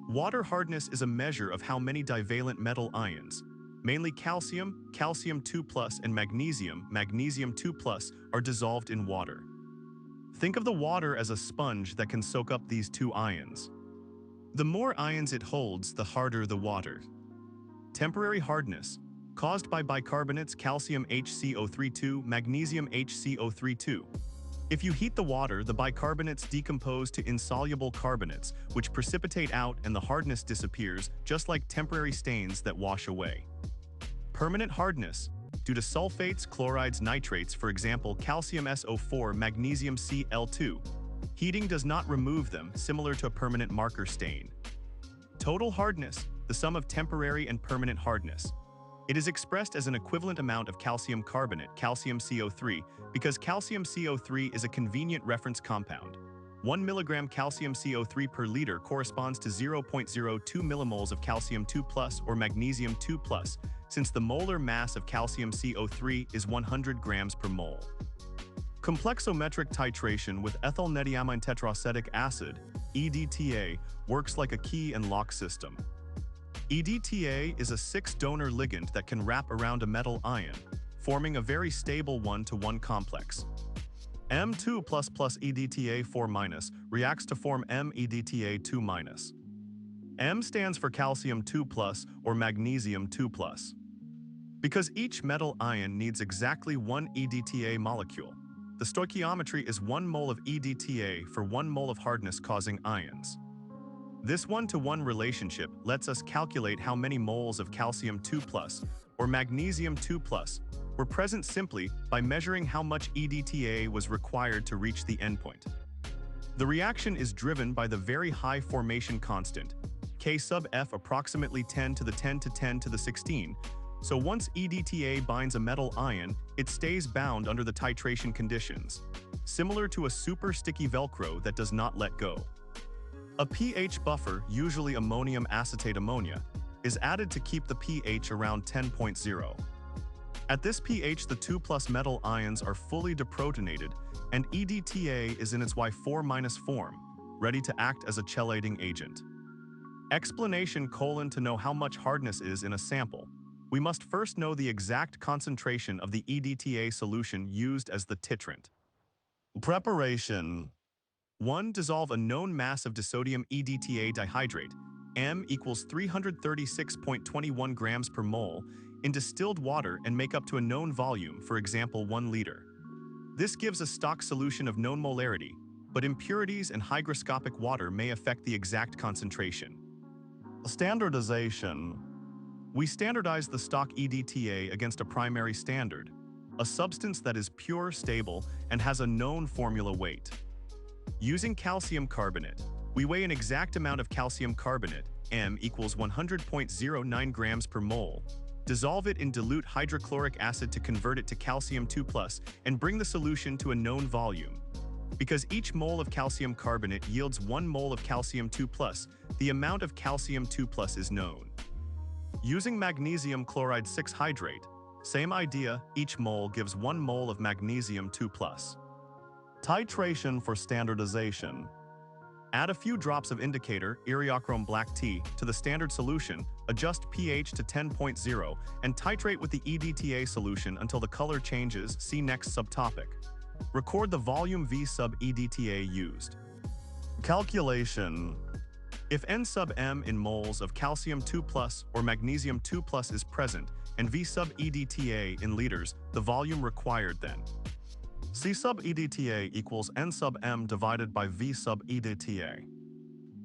Water hardness is a measure of how many divalent metal ions, mainly calcium, calcium 2+, and magnesium, magnesium 2+, are dissolved in water. Think of the water as a sponge that can soak up these two ions. The more ions it holds, the harder the water. Temporary hardness, caused by bicarbonates calcium HCO32, magnesium HCO32. If you heat the water, the bicarbonates decompose to insoluble carbonates, which precipitate out and the hardness disappears, just like temporary stains that wash away. Permanent hardness, due to sulfates, chlorides, nitrates, for example, calcium SO4, magnesium Cl2. Heating does not remove them, similar to a permanent marker stain. Total hardness, the sum of temporary and permanent hardness. It is expressed as an equivalent amount of calcium carbonate, calcium CO3, because calcium CO3 is a convenient reference compound. 1 mg calcium CO3 per liter corresponds to 0.02 millimoles of calcium 2+ or magnesium 2+, since the molar mass of calcium CO3 is 100 grams per mole. Complexometric titration with ethylnediamine tetracetic acid, EDTA, works like a key and lock system. EDTA is a 6-donor ligand that can wrap around a metal ion, forming a very stable 1-to-1 complex. M2++ EDTA4- reacts to form MEDTA2-. M stands for calcium 2+ or magnesium 2+. Because each metal ion needs exactly one EDTA molecule, the stoichiometry is 1 mole of EDTA for 1 mole of hardness-causing ions. This 1-to-1 relationship lets us calculate how many moles of calcium 2+ or magnesium 2+ were present simply by measuring how much EDTA was required to reach the endpoint. The reaction is driven by the very high formation constant, K sub F approximately 10 to the 10 to 10 to the 16, so once EDTA binds a metal ion, it stays bound under the titration conditions, similar to a super sticky Velcro that does not let go. A pH buffer, usually ammonium acetate ammonia, is added to keep the pH around 10.0. At this pH, the 2+ metal ions are fully deprotonated, and EDTA is in its Y4- form, ready to act as a chelating agent. Explanation: to know how much hardness is in a sample, we must first know the exact concentration of the EDTA solution used as the titrant. Preparation: 1. Dissolve a known mass of disodium EDTA dihydrate, M equals 336.21 grams per mole, in distilled water and make up to a known volume, for example 1 liter. This gives a stock solution of known molarity, but impurities and hygroscopic water may affect the exact concentration. Standardization: we standardize the stock EDTA against a primary standard, a substance that is pure, stable, and has a known formula weight. Using calcium carbonate, we weigh an exact amount of calcium carbonate, M equals 100.09 grams per mole, dissolve it in dilute hydrochloric acid to convert it to calcium 2+, and bring the solution to a known volume. Because each mole of calcium carbonate yields 1 mole of calcium 2+, the amount of calcium 2+ is known. Using magnesium chloride 6 hydrate, same idea, each mole gives 1 mole of magnesium 2+. Titration for standardization: add a few drops of indicator, iriochrome black tea, to the standard solution, adjust pH to 10.0, and titrate with the EDTA solution until the color changes. See next subtopic. Record the volume V sub EDTA used. Calculation: if N sub M in moles of calcium 2+ or magnesium 2+ is present, and V sub EDTA in liters, the volume required then. C sub EDTA equals N sub M divided by V sub EDTA.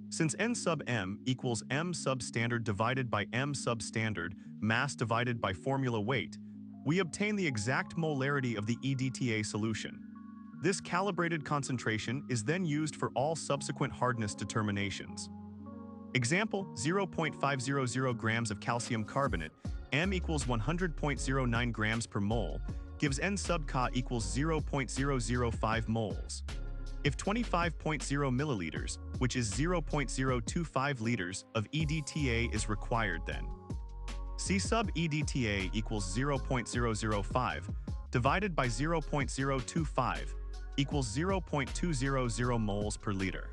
Since N sub M equals M sub standard divided by M sub standard, mass divided by formula weight, we obtain the exact molarity of the EDTA solution. This calibrated concentration is then used for all subsequent hardness determinations. Example: 0.500 grams of calcium carbonate, M equals 100.09 grams per mole, gives N sub Ca equals 0.005 moles. If 25.0 milliliters, which is 0.025 liters, of EDTA is required then. C sub EDTA equals 0.005 divided by 0.025 equals 0.200 moles per liter.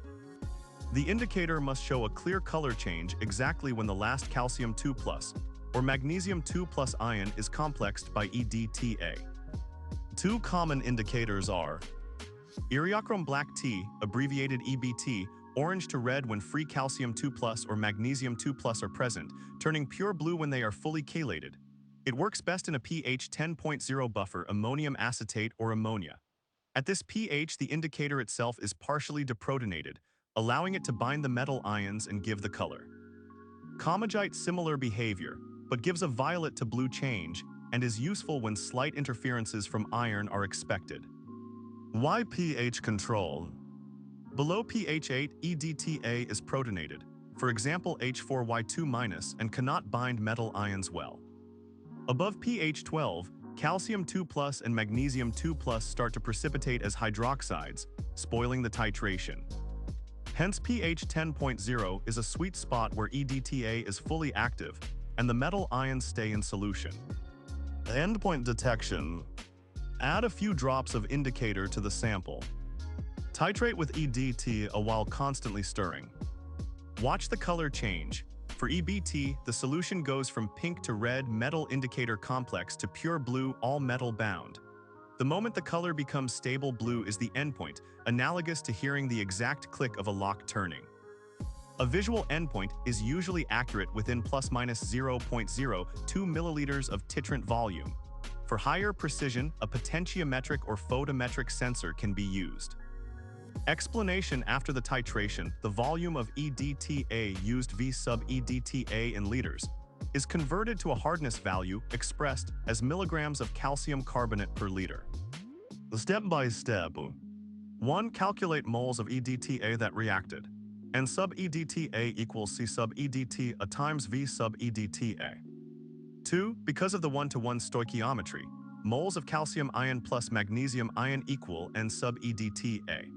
The indicator must show a clear color change exactly when the last calcium 2 plus or magnesium 2 plus ion is complexed by EDTA. Two common indicators are Eriochrome black tea, abbreviated EBT, orange to red when free calcium 2 plus or magnesium 2 plus are present, turning pure blue when they are fully chelated. It works best in a pH 10.0 buffer ammonium acetate or ammonia. At this pH, the indicator itself is partially deprotonated, allowing it to bind the metal ions and give the color. Comagite similar behavior, but gives a violet to blue change and is useful when slight interferences from iron are expected. Why pH control? Below pH 8, EDTA is protonated, for example H4Y2- and cannot bind metal ions well. Above pH 12, calcium 2 plus and magnesium 2 plus start to precipitate as hydroxides, spoiling the titration. Hence pH 10.0 is a sweet spot where EDTA is fully active and the metal ions stay in solution. Endpoint detection. Add a few drops of indicator to the sample. Titrate with EDTA while constantly stirring. Watch the color change. For EBT, the solution goes from pink to red metal indicator complex to pure blue all metal bound. The moment the color becomes stable blue is the endpoint, analogous to hearing the exact click of a lock turning. A visual endpoint is usually accurate within ±0.02 milliliters of titrant volume. For higher precision, a potentiometric or photometric sensor can be used. Explanation. After the titration, the volume of EDTA used V sub EDTA in liters is converted to a hardness value expressed as milligrams of calcium carbonate per liter. Step by step. 1. Calculate moles of EDTA that reacted. N sub EDTA equals C sub EDTA times V sub EDTA. 2. Because of the 1-to-1 stoichiometry, moles of calcium ion plus magnesium ion equal N sub EDTA.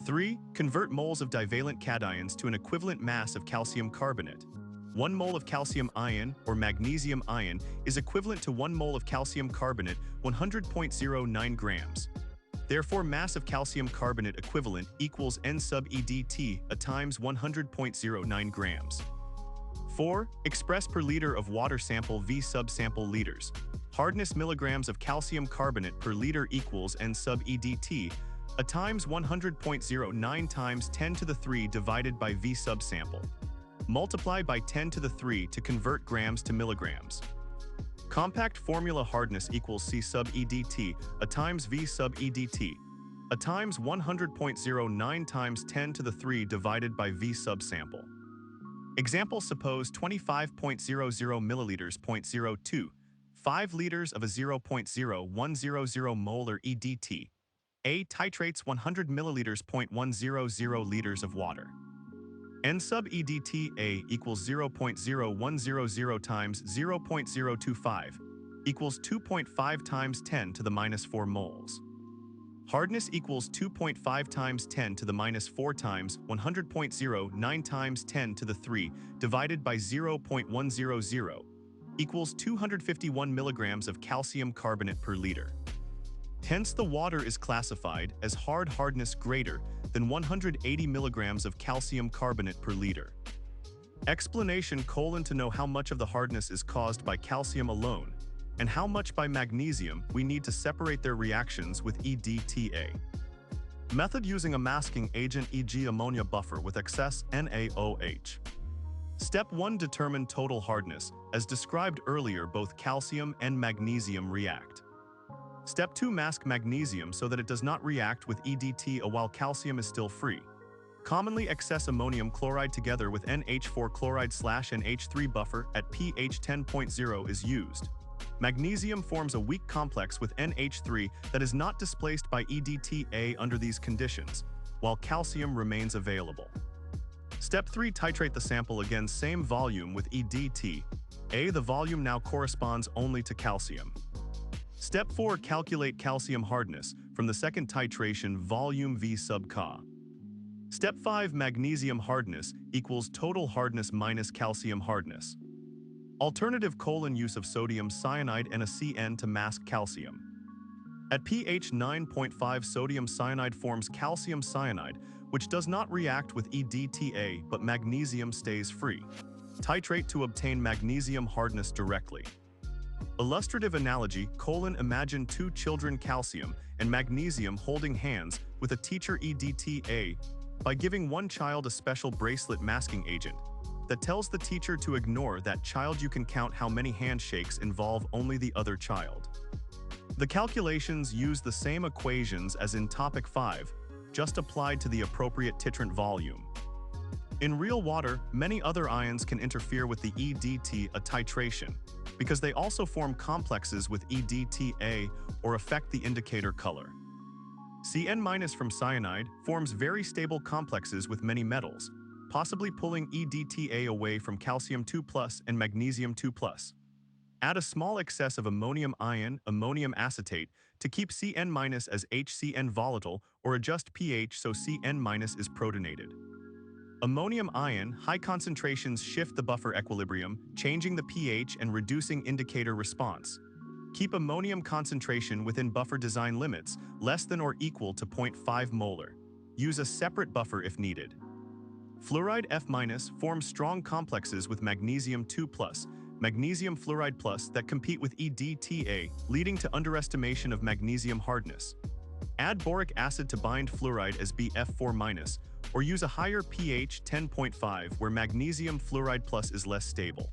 3. Convert moles of divalent cations to an equivalent mass of calcium carbonate. 1 mole of calcium ion or magnesium ion is equivalent to 1 mole of calcium carbonate, 100.09 grams. Therefore, mass of calcium carbonate equivalent equals N sub EDT times 100.09 grams. 4. Express per liter of water sample V sub sample liters. Hardness milligrams of calcium carbonate per liter equals N sub EDT times 100.09 times 10 to the 3 divided by V sub sample. Multiply by 10 to the 3 to convert grams to milligrams. Compact formula hardness equals C sub EDT times V sub EDT times 100.09 times 10 to the 3 divided by V sub sample. Example: suppose 25.00 milliliters 0.02, 5 liters of a 0.0100 molar EDT. A titrates 100 milliliters 0.100 liters of water. N sub EDTA equals 0.0100 times 0.025 equals 2.5 times 10 to the minus 4 moles. Hardness equals 2.5 times 10 to the minus 4 times 100.09 times 10 to the 3 divided by 0.100 equals 251 milligrams of calcium carbonate per liter. Hence, the water is classified as hardness greater than 180 milligrams of calcium carbonate per liter. Explanation: to know how much of the hardness is caused by calcium alone and how much by magnesium, we need to separate their reactions with EDTA. Method: using a masking agent, e.g. ammonia buffer with excess NaOH. Step 1. Determine total hardness. As described earlier, both calcium and magnesium react. Step 2. Mask magnesium so that it does not react with EDTA while calcium is still free. Commonly, excess ammonium chloride together with NH4 chloride/NH3 buffer at pH 10.0 is used. Magnesium forms a weak complex with NH3 that is not displaced by EDTA under these conditions, while calcium remains available. Step 3. Titrate the sample again, same volume with EDTA. The volume now corresponds only to calcium. Step 4. Calculate calcium hardness from the second titration, volume V sub Ca. Step 5. Magnesium hardness equals total hardness minus calcium hardness. Alternative: use of sodium cyanide NaCN to mask calcium. At pH 9.5, sodium cyanide forms calcium cyanide which does not react with EDTA, but magnesium stays free. Titrate to obtain magnesium hardness directly. Illustrative analogy: imagine two children, calcium and magnesium, holding hands with a teacher, EDTA. By giving one child a special bracelet masking agent that tells the teacher to ignore that child, you can count how many handshakes involve only the other child. The calculations use the same equations as in topic 5, just applied to the appropriate titrant volume. In real water, many other ions can interfere with the EDTA titration because they also form complexes with EDTA or affect the indicator color. Cn- from cyanide forms very stable complexes with many metals, possibly pulling EDTA away from calcium 2+ and magnesium 2+. Add a small excess of ammonium ion, ammonium acetate, to keep Cn- as HCN volatile, or adjust pH so Cn- is protonated. Ammonium ion, high concentrations shift the buffer equilibrium, changing the pH and reducing indicator response. Keep ammonium concentration within buffer design limits, less than or equal to 0.5 molar. Use a separate buffer if needed. Fluoride F- forms strong complexes with magnesium 2+, magnesium fluoride plus that compete with EDTA, leading to underestimation of magnesium hardness. Add boric acid to bind fluoride as Bf4-, or use a higher pH 10.5 where magnesium fluoride plus is less stable.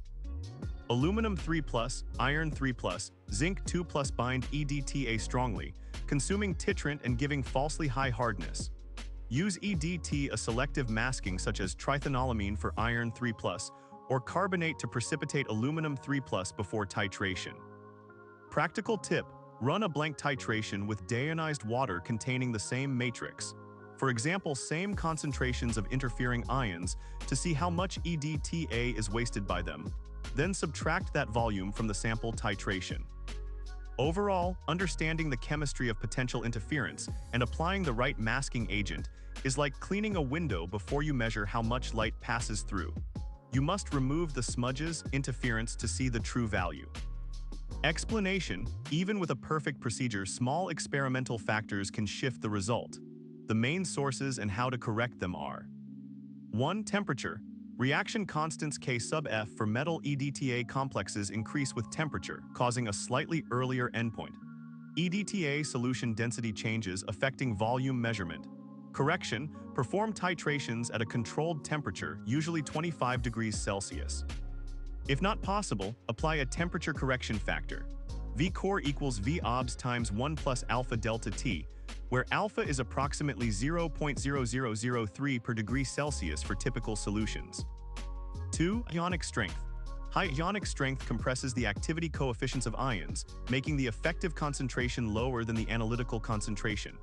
Aluminum 3+, iron 3+, zinc 2+ bind EDTA strongly, consuming titrant and giving falsely high hardness. Use EDTA, a selective masking such as trithanolamine for iron 3+, or carbonate to precipitate aluminum 3+ before titration. Practical tip: run a blank titration with deionized water containing the same matrix. For example, same concentrations of interfering ions to see how much EDTA is wasted by them. Then subtract that volume from the sample titration. Overall, understanding the chemistry of potential interference and applying the right masking agent is like cleaning a window before you measure how much light passes through. You must remove the smudges, interference to see the true value. Explanation: even with a perfect procedure, small experimental factors can shift the result. The main sources and how to correct them are: 1. Temperature. Reaction constants K sub F for metal EDTA complexes increase with temperature, causing a slightly earlier endpoint. EDTA solution density changes affecting volume measurement. Correction: perform titrations at a controlled temperature, usually 25 degrees Celsius. If not possible, apply a temperature correction factor. V core equals V obs times 1 plus alpha delta T, where alpha is approximately 0.0003 per degree Celsius for typical solutions. 2. Ionic strength. High ionic strength compresses the activity coefficients of ions, making the effective concentration lower than the analytical concentration.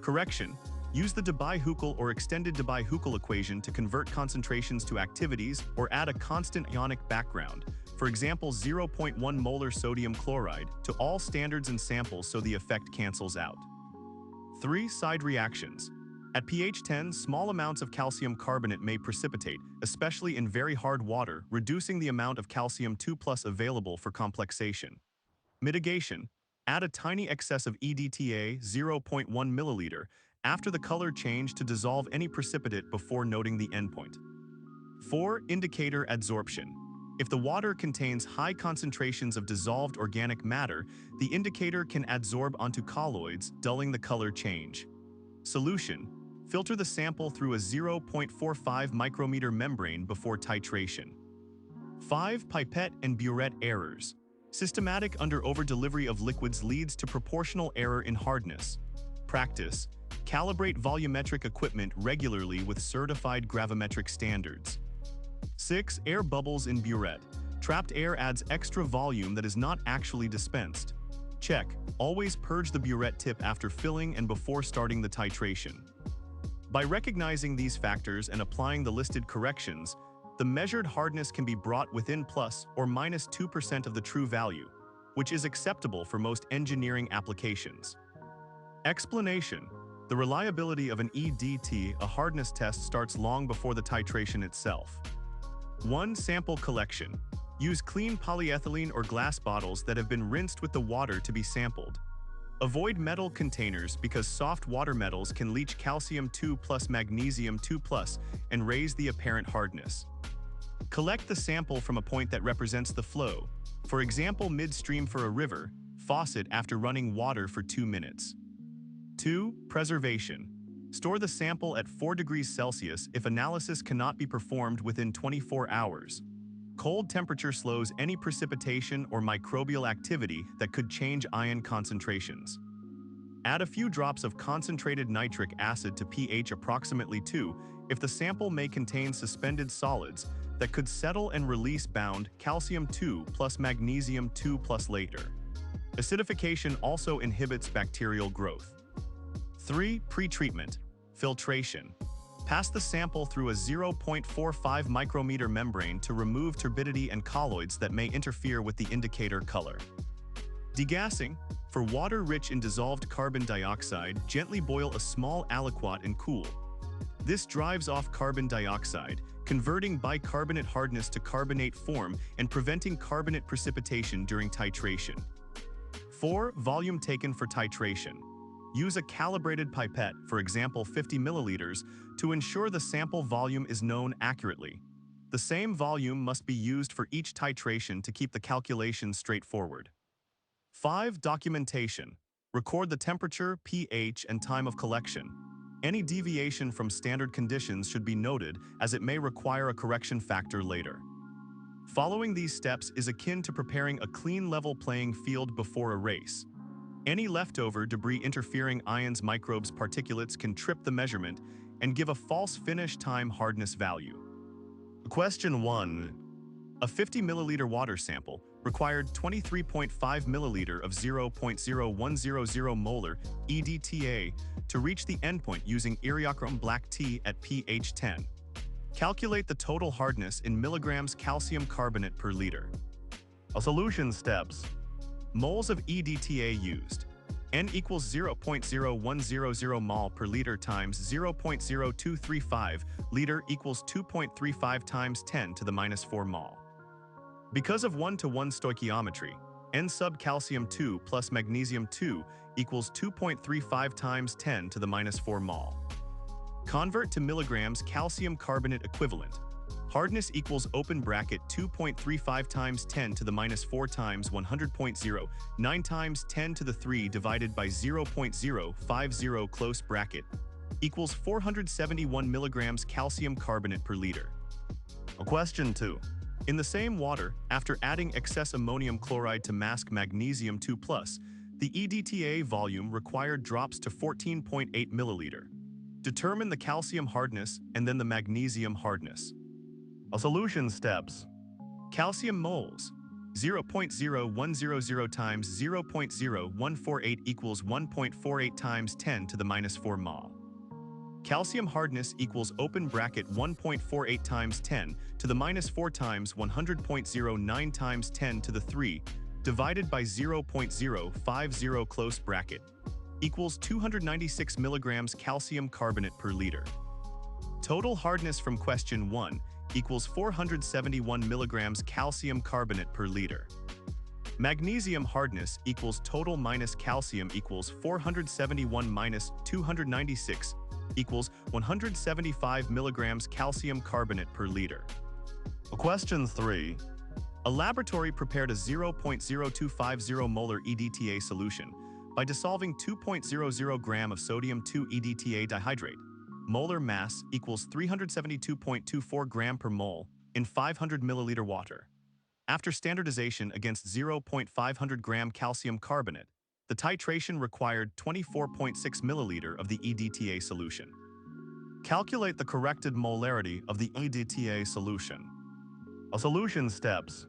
Correction: use the Debye-Huckel or extended Debye-Huckel equation to convert concentrations to activities or add a constant ionic background, for example 0.1 molar sodium chloride, to all standards and samples so the effect cancels out. 3. Side reactions. At pH 10, small amounts of calcium carbonate may precipitate, especially in very hard water, reducing the amount of calcium 2+ available for complexation. Mitigation: add a tiny excess of EDTA, 0.1 milliliter, after the color change to dissolve any precipitate before noting the endpoint. 4. Indicator adsorption. If the water contains high concentrations of dissolved organic matter, the indicator can adsorb onto colloids, dulling the color change. Solution: filter the sample through a 0.45 micrometer membrane before titration. 5. Pipette and burette errors. Systematic under-over-delivery of liquids leads to proportional error in hardness. Practice: calibrate volumetric equipment regularly with certified gravimetric standards. 6. Air bubbles in burette. Trapped air adds extra volume that is not actually dispensed. Check: always purge the burette tip after filling and before starting the titration. By recognizing these factors and applying the listed corrections, the measured hardness can be brought within plus or minus 2% of the true value, which is acceptable for most engineering applications. Explanation: the reliability of an EDTA, a hardness test, starts long before the titration itself. 1. Sample collection. Use clean polyethylene or glass bottles that have been rinsed with the water to be sampled. Avoid metal containers because soft water metals can leach calcium 2 plus magnesium 2 plus and raise the apparent hardness. Collect the sample from a point that represents the flow, for example midstream for a river, faucet after running water for 2 minutes. 2. Preservation. Store the sample at 4 degrees Celsius if analysis cannot be performed within 24 hours. Cold temperature slows any precipitation or microbial activity that could change ion concentrations. Add a few drops of concentrated nitric acid to pH approximately 2 if the sample may contain suspended solids that could settle and release bound calcium 2 plus magnesium 2 plus later. Acidification also inhibits bacterial growth. 3. Pretreatment. Filtration. Pass the sample through a 0.45 micrometer membrane to remove turbidity and colloids that may interfere with the indicator color. Degassing. For water rich in dissolved carbon dioxide, gently boil a small aliquot and cool. This drives off carbon dioxide, converting bicarbonate hardness to carbonate form and preventing carbonate precipitation during titration. 4. Volume taken for titration. Use a calibrated pipette, for example 50 milliliters, to ensure the sample volume is known accurately. The same volume must be used for each titration to keep the calculations straightforward. 5. Documentation. Record the temperature, pH, and time of collection. Any deviation from standard conditions should be noted as it may require a correction factor later. Following these steps is akin to preparing a clean level playing field before a race. Any leftover debris interfering ions, microbes, particulates can trip the measurement and give a false finish time hardness value. Question 1. A 50 milliliter water sample required 23.5 milliliter of 0.0100 molar EDTA to reach the endpoint using iriochrome black tea at pH 10. Calculate the total hardness in milligrams calcium carbonate per liter. Solution steps. Moles of EDTA used. N equals 0.0100 mol per liter times 0.0235 liter equals 2.35 times 10 to the minus 4 mol. Because of 1-to-1 stoichiometry, N sub calcium 2 plus magnesium 2 equals 2.35 times 10 to the minus 4 mol. Convert to milligrams calcium carbonate equivalent. Hardness equals open bracket 2.35 times 10 to the minus 4 times 100.0, 9 times 10 to the 3 divided by 0.050 close bracket equals 471 milligrams calcium carbonate per liter. Question 2. In the same water, after adding excess ammonium chloride to mask magnesium 2 plus, the EDTA volume required drops to 14.8 milliliter. Determine the calcium hardness and then the magnesium hardness. Solution steps. Calcium moles. 0.0100 times 0.0148 equals 1.48 times 10 to the minus 4 mol. Calcium hardness equals open bracket 1.48 times 10 to the minus 4 times 100.09 times 10 to the 3 divided by 0.050 close bracket equals 296 milligrams calcium carbonate per liter. Total hardness from question 1 equals 471 milligrams calcium carbonate per liter. Magnesium hardness equals total minus calcium equals 471 minus 296 equals 175 milligrams calcium carbonate per liter. Question 3. A laboratory prepared a 0.0250 molar EDTA solution by dissolving 2.00 gram of sodium 2 EDTA dihydrate. Molar mass equals 372.24 gram per mole in 500 milliliter water. After standardization against 0.500 gram calcium carbonate, the titration required 24.6 milliliter of the EDTA solution. Calculate the corrected molarity of the EDTA solution. Solution steps.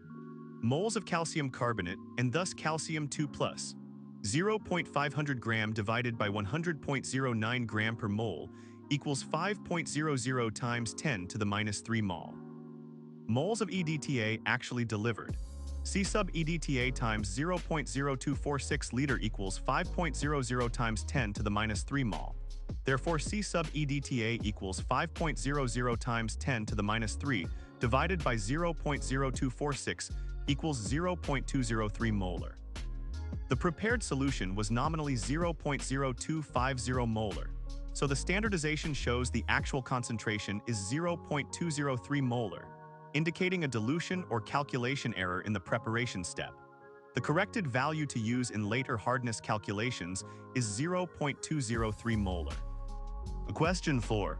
Moles of calcium carbonate and thus calcium 2 plus. 0.500 gram divided by 100.09 gram per mole equals 5.00 times 10 to the minus 3 mol. Moles of EDTA actually delivered. C sub EDTA times 0.0246 liter equals 5.00 times 10 to the minus 3 mol. Therefore, C sub EDTA equals 5.00 times 10 to the minus 3 divided by 0.0246 equals 0.203 molar. The prepared solution was nominally 0.0250 molar, so the standardization shows the actual concentration is 0.203 molar, indicating a dilution or calculation error in the preparation step. The corrected value to use in later hardness calculations is 0.203 molar. Question 4.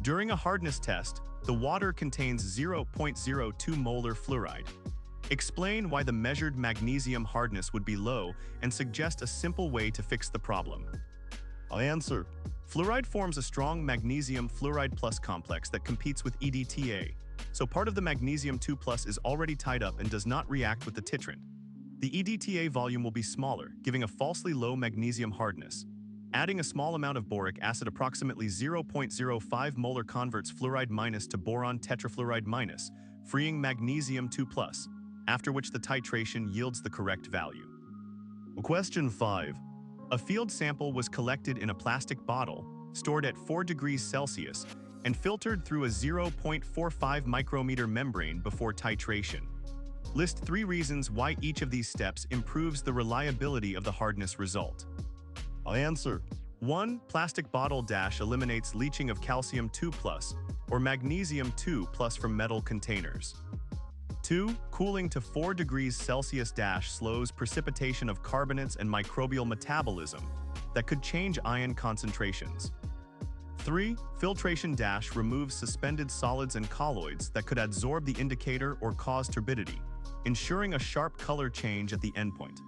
During a hardness test, the water contains 0.02 molar fluoride. Explain why the measured magnesium hardness would be low and suggest a simple way to fix the problem. I'll answer. Fluoride forms a strong magnesium fluoride plus complex that competes with EDTA, so part of the magnesium 2 plus is already tied up and does not react with the titrant. The EDTA volume will be smaller, giving a falsely low magnesium hardness. Adding a small amount of boric acid, approximately 0.05 molar, converts fluoride minus to boron tetrafluoride minus, freeing magnesium 2 plus, after which the titration yields the correct value. Question 5. A field sample was collected in a plastic bottle, stored at 4 degrees Celsius, and filtered through a 0.45 micrometer membrane before titration. List 3 reasons why each of these steps improves the reliability of the hardness result. I'll answer. 1. Plastic bottle eliminates leaching of calcium 2 plus or magnesium 2 plus from metal containers. 2. Cooling to 4 degrees Celsius slows precipitation of carbonates and microbial metabolism that could change ion concentrations. 3. Filtration removes suspended solids and colloids that could adsorb the indicator or cause turbidity, ensuring a sharp color change at the endpoint.